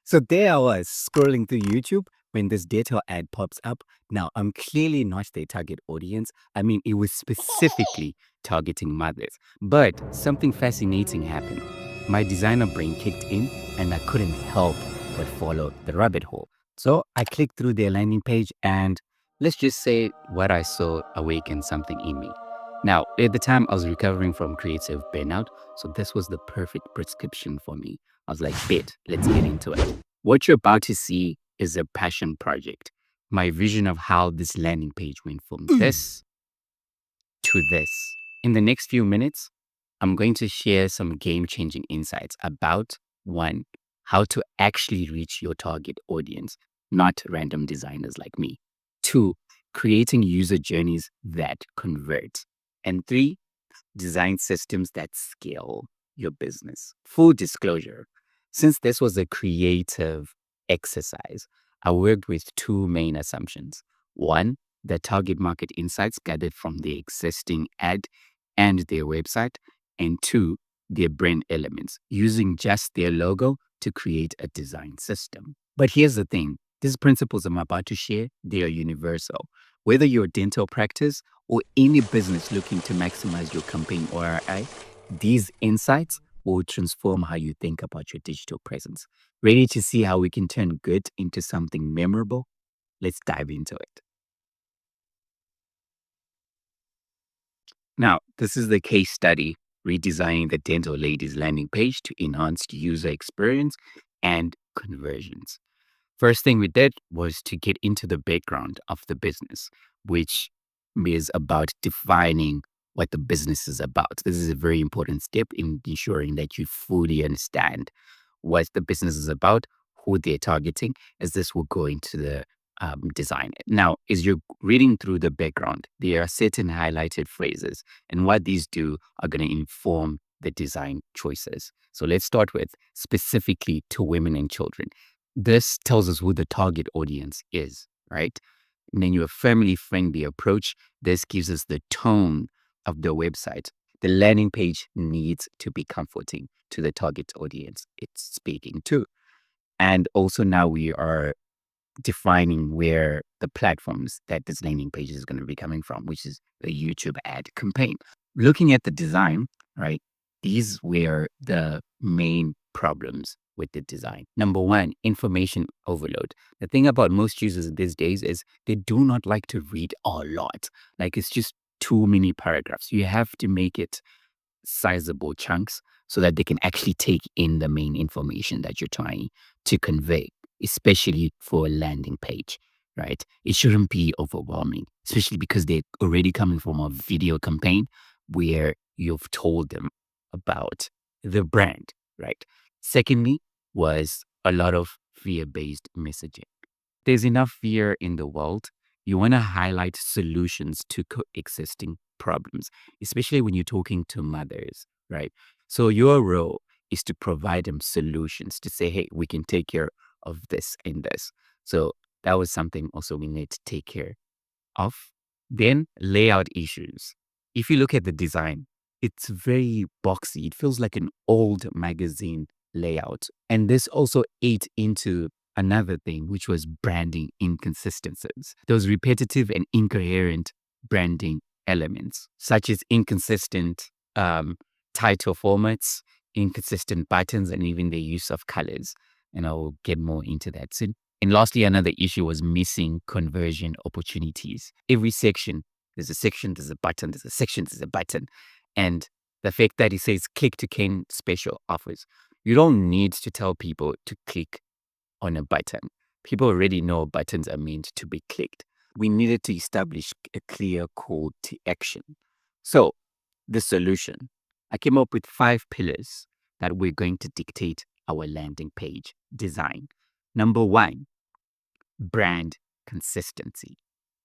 So there I was scrolling through YouTube when this dental ad pops up. Now, I'm clearly not their target audience. I mean, it was specifically targeting mothers. But something fascinating happened. My designer brain kicked in and I couldn't help but follow the rabbit hole. So I clicked through their landing page and let's just say what I saw awakened something in me. Now, at the time, I was recovering from creative burnout. So this was the perfect prescription for me. I was like, bet, let's get into it. What you're about to see is a passion project. My vision of how this landing page went from this to this. In the next few minutes, I'm going to share some game changing insights about one, how to actually reach your target audience, not random designers like me. Two, creating user journeys that convert. And three, design systems that scale your business. Full disclosure, since this was a creative exercise, I worked with two main assumptions. One, the target market insights gathered from the existing ad and their website. And two, their brand elements, using just their logo to create a design system. But here's the thing, these principles I'm about to share, they are universal. Whether you're a dental practice or any business looking to maximize your campaign ROI, these insights will transform how you think about your digital presence. Ready to see how we can turn good into something memorable? Let's dive into it. Now, this is the case study redesigning the dental ladies landing page to enhance user experience and conversions. First thing we did was to get into the background of the business, which is about defining what the business is about. This is a very important step in ensuring that you fully understand what the business is about, who they're targeting, as this will go into the design. Now, as you're reading through the background, there are certain highlighted phrases, and what these do are going to inform the design choices. So let's start with specifically to women and children. This tells us who the target audience is, right? And then your family friendly approach, this gives us the tone of the website. The landing page needs to be comforting to the target audience it's speaking to. And also now we are defining where the platforms that this landing page is going to be coming from, which is the YouTube ad campaign. Looking at the design, right? These were the main problems with the design. Number one, information overload. The thing about most users these days is they do not like to read a lot. Like it's just too many paragraphs. You have to make it sizable chunks so that they can actually take in the main information that you're trying to convey, especially for a landing page, right? It shouldn't be overwhelming, especially because they're already coming from a video campaign where you've told them about the brand, right? Secondly, was a lot of fear based messaging. There's enough fear in the world. You want to highlight solutions to coexisting problems, especially when you're talking to mothers, right? So your role is to provide them solutions to say, hey, we can take care of this and this. So that was something also we need to take care of. Then layout issues. If you look at the design, it's very boxy. It feels like an old magazine layout. And this also ate into another thing, which was branding inconsistencies. Those repetitive and incoherent branding elements, such as inconsistent title formats, inconsistent buttons, and even the use of colors. And I'll get more into that soon. And lastly, another issue was missing conversion opportunities. Every section, there's a button, there's a section, there's a button. And the fact that it says click to gain special offers, you don't need to tell people to click on a button. People already know buttons are meant to be clicked. We needed to establish a clear call to action. So, the solution, I came up with 5 pillars that we're going to dictate our landing page design. Number one, brand consistency.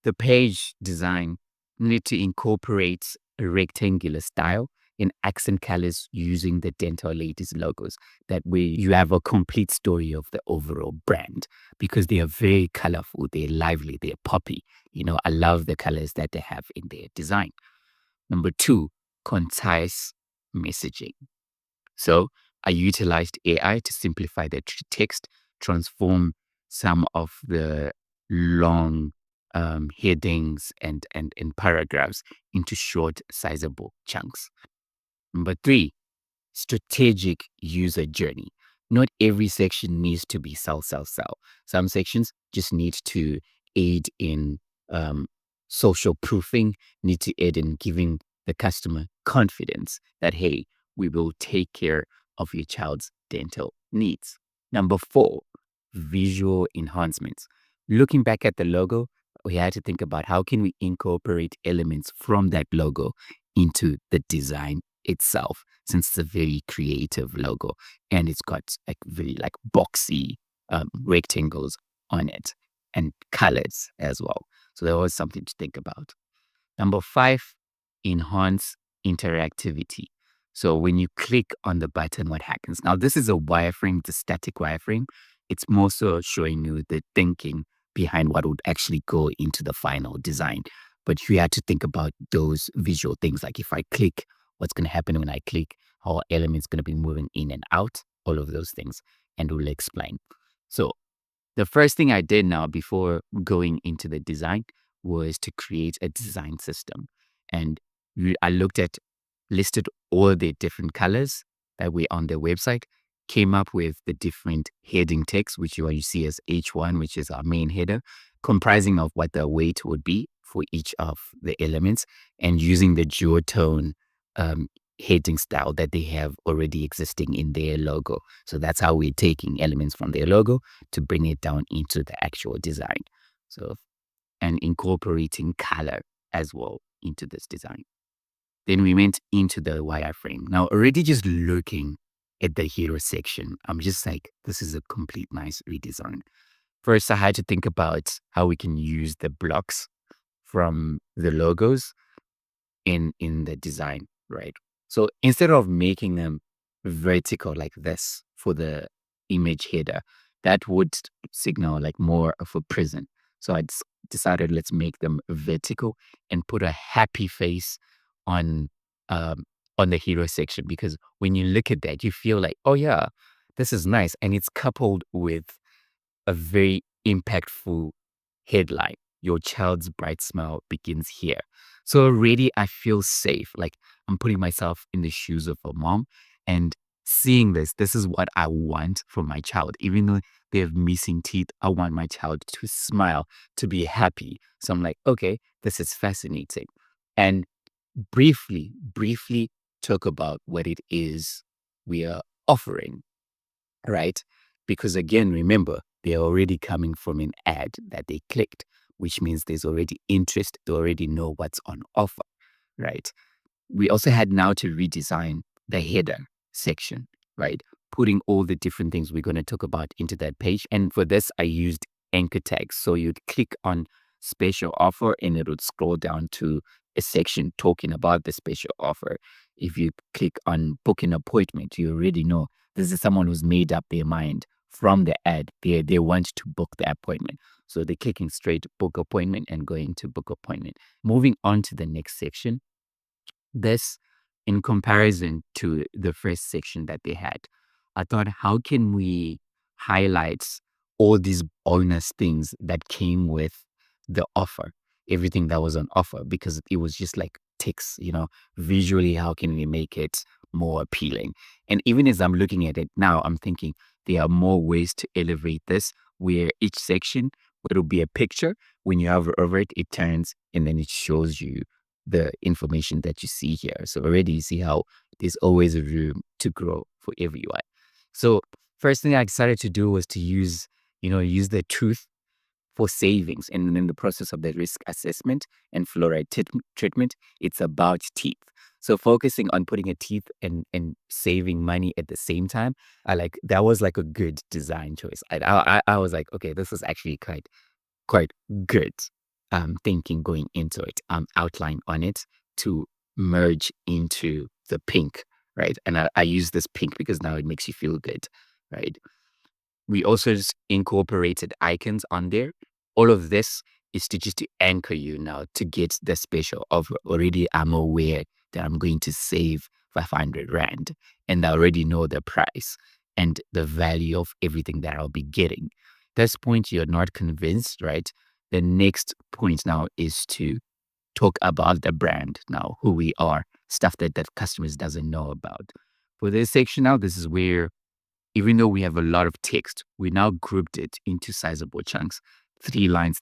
The page design need to incorporate a rectangular style in accent colors using the dental ladies logos. That way you have a complete story of the overall brand because they are very colorful, they're lively, they're poppy. You know, I love the colors that they have in their design. Number two, concise messaging. So I utilized AI to simplify the text transform some of the long headings and paragraphs into short, sizable chunks. Number three, strategic user journey. Not every section needs to be sell, sell, sell. Some sections just need to aid in um, social proofing, need to aid in giving the customer confidence that, hey, we will take care of your child's dental needs. Number four, visual enhancements. Looking back at the logo, we had to think about how can we incorporate elements from that logo into the design itself, since it's a very creative logo and it's got like very like boxy rectangles on it and colors as well. So there was something to think about. Number five, enhance interactivity. So when you click on the button, what happens? Now, this is a wireframe, it's a static wireframe. It's more so showing you the thinking behind what would actually go into the final design. But you had to think about those visual things. Like if I click, what's going to happen when I click, how elements going to be moving in and out, all of those things. And we'll explain. So the first thing I did now before going into the design was to create a design system. And I listed all the different colors that were on their website, came up with the different heading text, which you see as H1, which is our main header, comprising of what the weight would be for each of the elements, and using the duotone um, heading style that they have already existing in their logo. So that's how we're taking elements from their logo to bring it down into the actual design. So, and incorporating color as well into this design. Then we went into the wireframe. Now, already just looking at the hero section, I'm just like, this is a complete nice redesign. First, I had to think about how we can use the blocks from the logos in the design, right? So instead of making them vertical like this for the image header, that would signal like more of a prison. So I decided let's make them vertical and put a happy face on um on the hero section, because when you look at that, you feel like, oh yeah, this is nice, and it's coupled with a very impactful headline. Your child's bright smile begins here. So already I feel safe. Like I'm putting myself in the shoes of a mom and seeing this is what I want for my child. Even though they have missing teeth, I want my child to smile, to be happy. So I'm like, okay, this is fascinating. And briefly talk about what it is we are offering, right? Because again, remember, they're already coming from an ad that they clicked, which means there's already interest. They already know what's on offer, right? We also had now to redesign the header section, right? Putting all the different things we're going to talk about into that page. And for this, I used anchor tags. So you'd click on special offer and it would scroll down to a section talking about the special offer. If you click on book an appointment, you already know this is someone who's made up their mind from the ad. They want to book the appointment. So they're clicking straight book appointment and going to book appointment. Moving on to the next section, this in comparison to the first section that they had, I thought, how can we highlight all these bonus things that came with the offer, everything that was on offer, because it was just like ticks, visually, how can we make it more appealing? And even as I'm looking at it now, I'm thinking there are more ways to elevate this, where each section, it'll be a picture. When you hover over it, it turns and then it shows you the information that you see here. So already you see how there's always a room to grow for everyone. So first thing I decided to do was to use the truth for savings. And in the process of the risk assessment and fluoride treatment, it's about teeth. So focusing on putting a teeth and saving money at the same time, that was like a good design choice. I was like, okay, this is actually quite good thinking going into it, outline on it to merge into the pink, right? And I use this pink because now it makes you feel good, right? We also just incorporated icons on there. All of this is to anchor you now to get the special offer. Already I'm aware that I'm going to save 500 Rand and I already know the price. and the value of everything that I'll be getting. This point, you're not convinced, right? The next point now is to talk about the brand now, who we are, stuff that customers doesn't know about. For this section now, this is where even though we have a lot of text, we now grouped it into sizable chunks, 3 lines,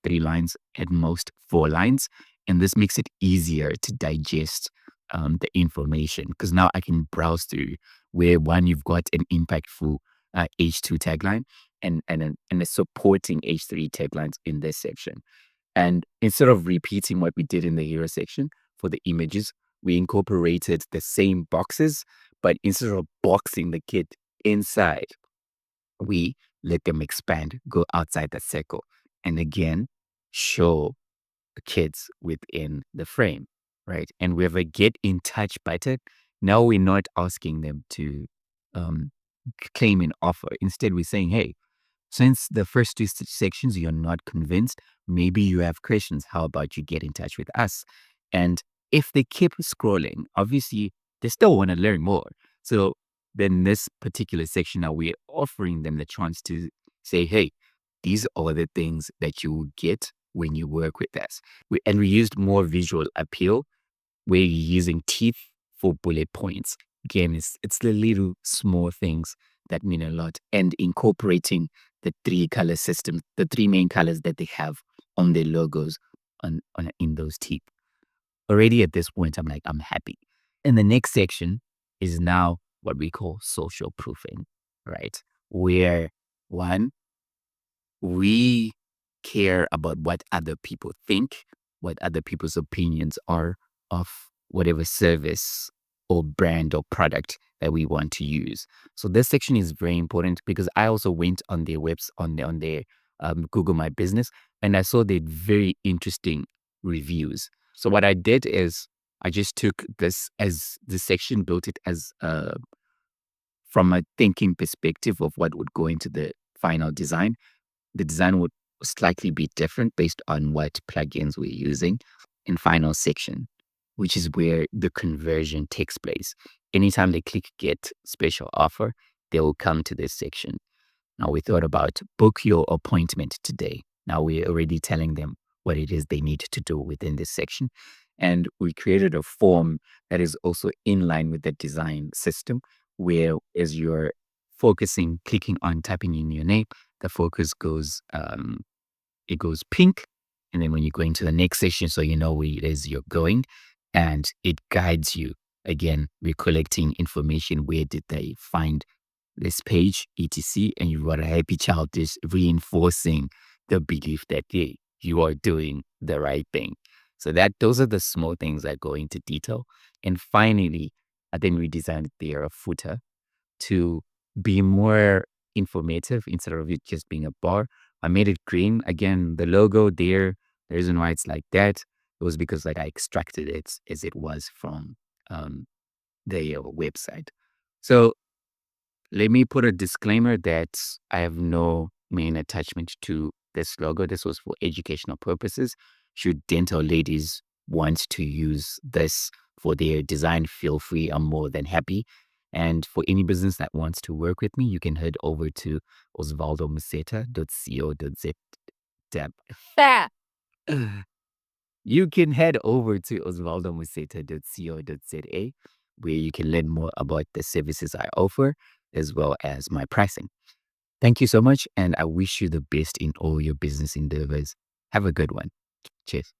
at most 4 lines. And this makes it easier to digest the information because now I can browse through where one, you've got an impactful H2 tagline and a supporting H3 taglines in this section. And instead of repeating what we did in the hero section for the images, we incorporated the same boxes, but instead of boxing the kid inside, we let them expand, go outside the circle, and again, show the kids within the frame, right? And we have a get in touch button. Now we're not asking them to um, claim an offer. Instead, we're saying, hey, since the first two sections you're not convinced, maybe you have questions. How about you get in touch with us? And if they keep scrolling, obviously they still want to learn more. So then this particular section now we're offering them the chance to say, hey, these are the things that you will get when you work with us. And we used more visual appeal where you're using teeth for bullet points. Again, it's the little small things that mean a lot and incorporating the three color system, the three main colors that they have on their logos in those teeth. Already at this point, I'm like, I'm happy. And the next section is now what we call social proofing, right? Where one, we care about what other people think, what other people's opinions are of whatever service or brand or product that we want to use. So this section is very important because I also went on their on their Google My Business, and I saw the very interesting reviews. So what I did is I just took this section, built it as from a thinking perspective of what would go into the final design. The design would slightly be different based on what plugins we're using in final section, which is where the conversion takes place. Anytime they click get special offer, they will come to this section. Now we thought about book your appointment today. Now we're already telling them what it is they need to do within this section. And we created a form that is also in line with the design system, where as you're focusing, clicking on typing in your name, the focus goes it goes pink. And then when you go into the next section, so you know where it is you're going, and it guides you. Again, we're collecting information. Where did they find this page, etc. And you wrote a happy child is reinforcing the belief that hey, you are doing the right thing. So that those are the small things that go into detail. And finally, I then redesigned their footer to be more informative instead of it just being a bar. I made it green. Again, the logo there, the reason why it's like that, it was because like I extracted it as it was from their website. So let me put a disclaimer that I have no main attachment to this logo. This was for educational purposes. Should dental ladies want to use this for their design, feel free. I'm more than happy. And for any business that wants to work with me, you can head over to osvaldomuseta.co.z. You can head over to osvaldomuseta.co.za, where you can learn more about the services I offer as well as my pricing. Thank you so much, and I wish you the best in all your business endeavors. Have a good one. Cheers.